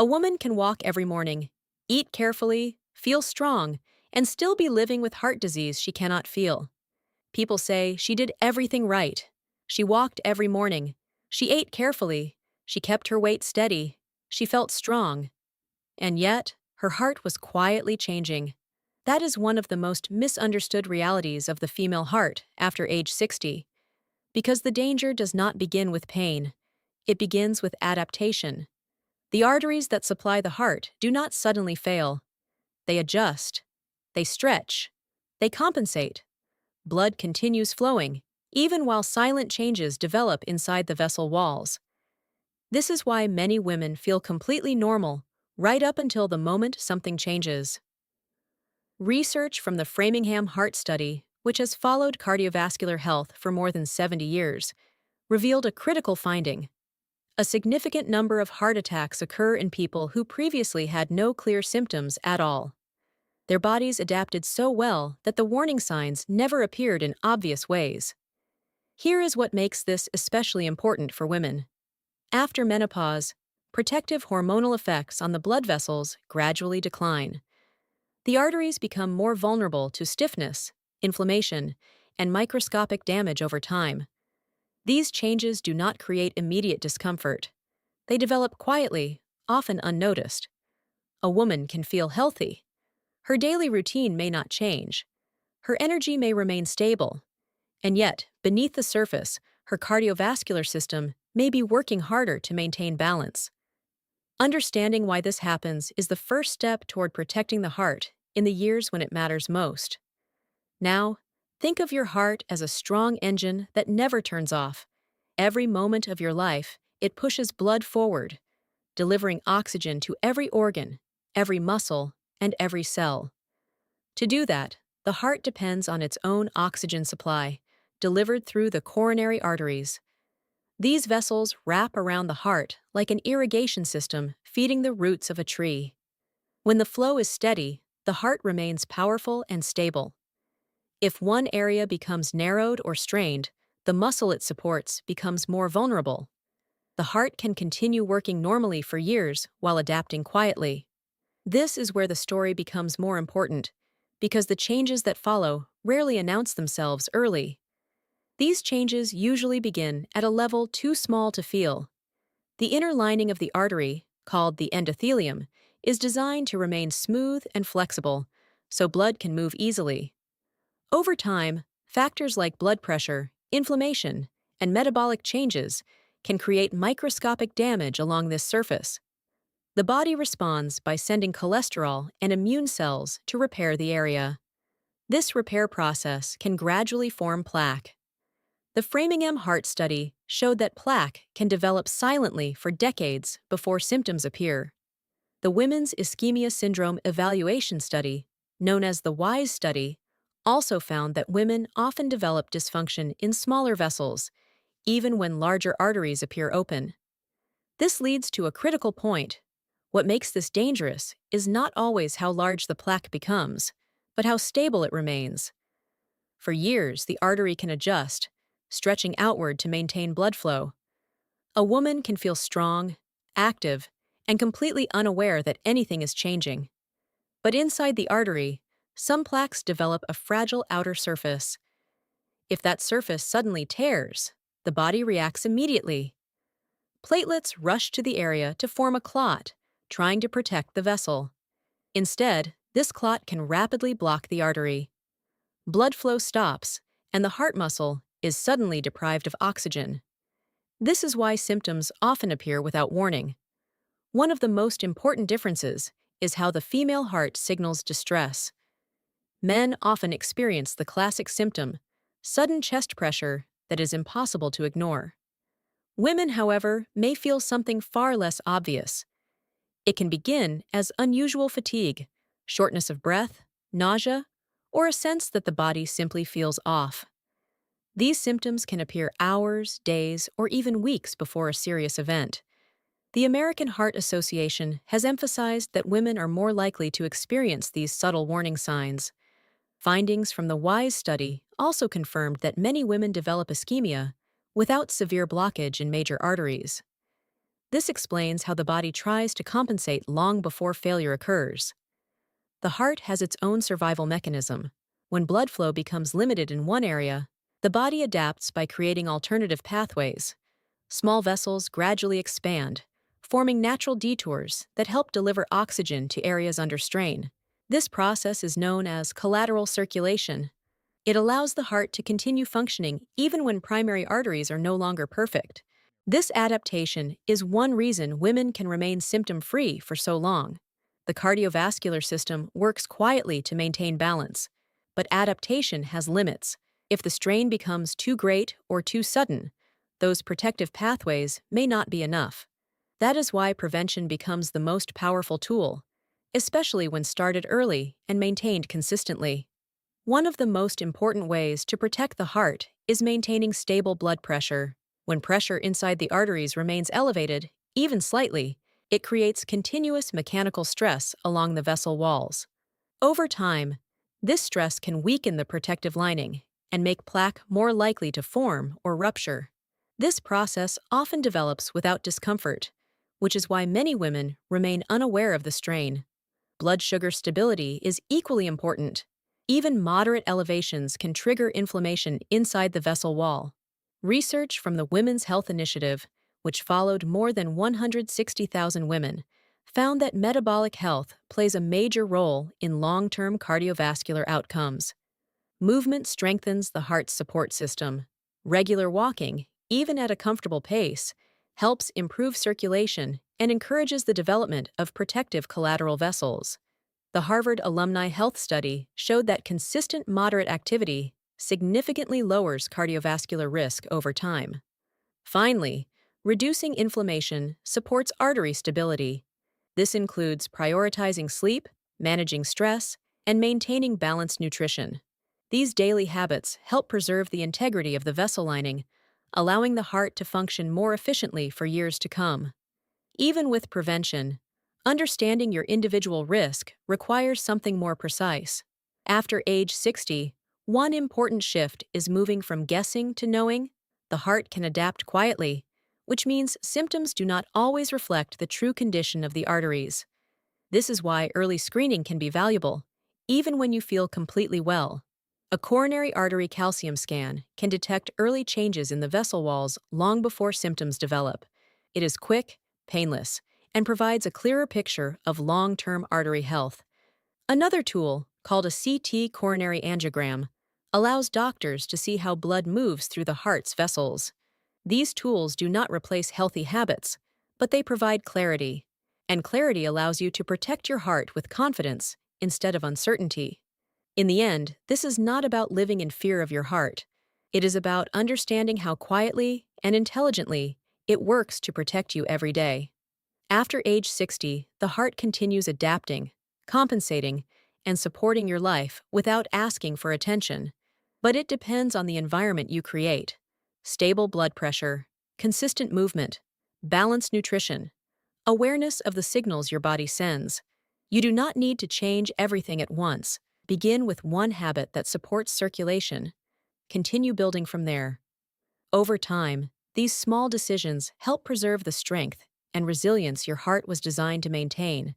A woman can walk every morning, eat carefully, feel strong, and still be living with heart disease she cannot feel. People say she did everything right. She walked every morning. She ate carefully. She kept her weight steady. She felt strong. And yet, her heart was quietly changing. That is one of the most misunderstood realities of the female heart after age 60. Because the danger does not begin with pain. It begins with adaptation. The arteries that supply the heart do not suddenly fail. They adjust. They stretch. They compensate. Blood continues flowing, even while silent changes develop inside the vessel walls. This is why many women feel completely normal, right up until the moment something changes. Research from the Framingham Heart Study, which has followed cardiovascular health for more than 70 years, revealed a critical finding. A significant number of heart attacks occur in people who previously had no clear symptoms at all. Their bodies adapted so well that the warning signs never appeared in obvious ways. Here is what makes this especially important for women. After menopause, protective hormonal effects on the blood vessels gradually decline. The arteries become more vulnerable to stiffness, inflammation, and microscopic damage over time. These changes do not create immediate discomfort. They develop quietly, often unnoticed. A woman can feel healthy. Her daily routine may not change. Her energy may remain stable. And yet, beneath the surface, her cardiovascular system may be working harder to maintain balance. Understanding why this happens is the first step toward protecting the heart in the years when it matters most. Now, think of your heart as a strong engine that never turns off. Every moment of your life, it pushes blood forward, delivering oxygen to every organ, every muscle, and every cell. To do that, the heart depends on its own oxygen supply, delivered through the coronary arteries. These vessels wrap around the heart like an irrigation system feeding the roots of a tree. When the flow is steady, the heart remains powerful and stable. If one area becomes narrowed or strained, the muscle it supports becomes more vulnerable. The heart can continue working normally for years while adapting quietly. This is where the story becomes more important, because the changes that follow rarely announce themselves early. These changes usually begin at a level too small to feel. The inner lining of the artery, called the endothelium, is designed to remain smooth and flexible, so blood can move easily. Over time, factors like blood pressure, inflammation, and metabolic changes can create microscopic damage along this surface. The body responds by sending cholesterol and immune cells to repair the area. This repair process can gradually form plaque. The Framingham Heart Study showed that plaque can develop silently for decades before symptoms appear. The Women's Ischemia Syndrome Evaluation Study, known as the WISE study, also found that women often develop dysfunction in smaller vessels, even when larger arteries appear open. This leads to a critical point. What makes this dangerous is not always how large the plaque becomes, but how stable it remains. For years, the artery can adjust, stretching outward to maintain blood flow. A woman can feel strong, active, and completely unaware that anything is changing. But inside the artery, some plaques develop a fragile outer surface. If that surface suddenly tears, the body reacts immediately. Platelets rush to the area to form a clot, trying to protect the vessel. Instead, this clot can rapidly block the artery. Blood flow stops, and the heart muscle is suddenly deprived of oxygen. This is why symptoms often appear without warning. One of the most important differences is how the female heart signals distress. Men often experience the classic symptom, sudden chest pressure that is impossible to ignore. Women, however, may feel something far less obvious. It can begin as unusual fatigue, shortness of breath, nausea, or a sense that the body simply feels off. These symptoms can appear hours, days, or even weeks before a serious event. The American Heart Association has emphasized that women are more likely to experience these subtle warning signs. Findings from the WISE study also confirmed that many women develop ischemia without severe blockage in major arteries. This explains how the body tries to compensate long before failure occurs. The heart has its own survival mechanism. When blood flow becomes limited in one area, the body adapts by creating alternative pathways. Small vessels gradually expand, forming natural detours that help deliver oxygen to areas under strain. This process is known as collateral circulation. It allows the heart to continue functioning even when primary arteries are no longer perfect. This adaptation is one reason women can remain symptom-free for so long. The cardiovascular system works quietly to maintain balance, but adaptation has limits. If the strain becomes too great or too sudden, those protective pathways may not be enough. That is why prevention becomes the most powerful tool, especially when started early and maintained consistently. One of the most important ways to protect the heart is maintaining stable blood pressure. When pressure inside the arteries remains elevated, even slightly, it creates continuous mechanical stress along the vessel walls. Over time, this stress can weaken the protective lining and make plaque more likely to form or rupture. This process often develops without discomfort, which is why many women remain unaware of the strain. Blood sugar stability is equally important. Even moderate elevations can trigger inflammation inside the vessel wall. Research from the Women's Health Initiative, which followed more than 160,000 women, found that metabolic health plays a major role in long-term cardiovascular outcomes. Movement strengthens the heart's support system. Regular walking, even at a comfortable pace, helps improve circulation and encourages the development of protective collateral vessels. The Harvard Alumni Health Study showed that consistent moderate activity significantly lowers cardiovascular risk over time. Finally, reducing inflammation supports artery stability. This includes prioritizing sleep, managing stress, and maintaining balanced nutrition. These daily habits help preserve the integrity of the vessel lining, allowing the heart to function more efficiently for years to come. Even with prevention, understanding your individual risk requires something more precise. After age 60, one important shift is moving from guessing to knowing. The heart can adapt quietly, which means symptoms do not always reflect the true condition of the arteries. This is why early screening can be valuable, even when you feel completely well. A coronary artery calcium scan can detect early changes in the vessel walls long before symptoms develop. It is quick, painless, and provides a clearer picture of long-term artery health. Another tool, called a CT coronary angiogram, allows doctors to see how blood moves through the heart's vessels. These tools do not replace healthy habits, but they provide clarity. And clarity allows you to protect your heart with confidence instead of uncertainty. In the end, this is not about living in fear of your heart. It is about understanding how quietly and intelligently it works to protect you every day. After age 60, the heart continues adapting, compensating, and supporting your life without asking for attention. But it depends on the environment you create. Stable blood pressure, consistent movement, balanced nutrition, awareness of the signals your body sends. You do not need to change everything at once. Begin with one habit that supports circulation. Continue building from there. Over time, these small decisions help preserve the strength and resilience your heart was designed to maintain.